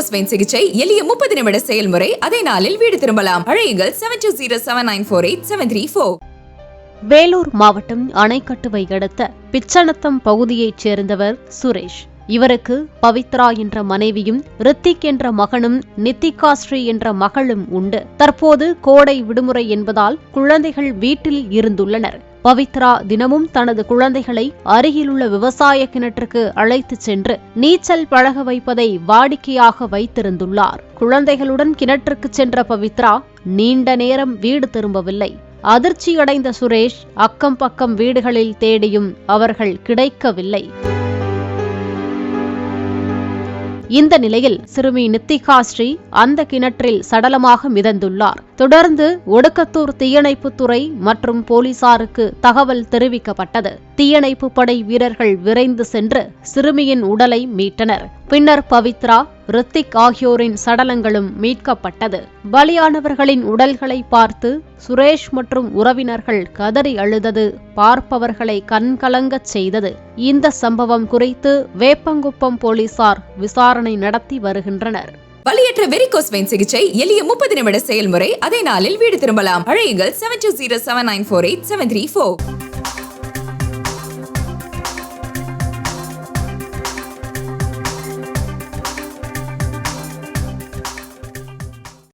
Varicose vein சிகிச்சை எளிய 30 நிமிட செயல்முறை. அதே நாளில் வீடு திரும்பலாம். அழையுங்கள் 7207948734. வேலூர் மாவட்டம் அணைக்கட்டுவை அடுத்த பிச்சனத்தம் பகுதியைச் சேர்ந்தவர் சுரேஷ். இவருக்கு பவித்ரா என்ற மனைவியும் ரித்திக் என்ற மகனும் நித்திகாஸ்ரீ என்ற மகளும் உண்டு. தற்போது கோடை விடுமுறை என்பதால் குழந்தைகள் வீட்டில் இருந்துள்ளனர். பவித்ரா தினமும் தனது குழந்தைகளை அருகிலுள்ள விவசாய கிணற்றுக்கு அழைத்துச் சென்று நீச்சல் பழக வைப்பதை வாடிக்கையாக வைத்திருந்துள்ளார். குழந்தைகளுடன் கிணற்றுக்கு சென்ற பவித்ரா நீண்ட நேரம் வீடு திரும்பவில்லை. அதிர்ச்சியடைந்த சுரேஷ் அக்கம் பக்கம் வீடுகளில் தேடியும் அவர்கள் கிடைக்கவில்லை. இந்த நிலையில் சிறுமி நித்திகாஸ்ரீ அந்த கிணற்றில் சடலமாக மிதந்துள்ளார். தொடர்ந்து ஒடுக்கத்தூர் தீயணைப்புத்துறை மற்றும் போலீசாருக்கு தகவல் தெரிவிக்கப்பட்டது. தீயணைப்பு படை வீரர்கள் விரைந்து சென்று சிறுமியின் உடலை மீட்டனர். பின்னர் பவித்ரா, ரித்திக் ஆகியோரின் சடலங்களும் மீட்கப்பட்டது. பலியானவர்களின் உடல்களை பார்த்து சுரேஷ் மற்றும் உறவினர்கள் கதறி அழுதது பார்ப்பவர்களை கண்கலங்கச் செய்தது. இந்த சம்பவம் குறித்து வேப்பங்குப்பம் போலீசார் விசாரணை நடத்தி வருகின்றனர். வலியற்ற வெரிகோஸ் வெயின் சிகிச்சை எளிய 30 நிமிட செயல்முறை. அதே நாளில் வீடு திரும்பலாம். அழையுங்கள் 7207948734.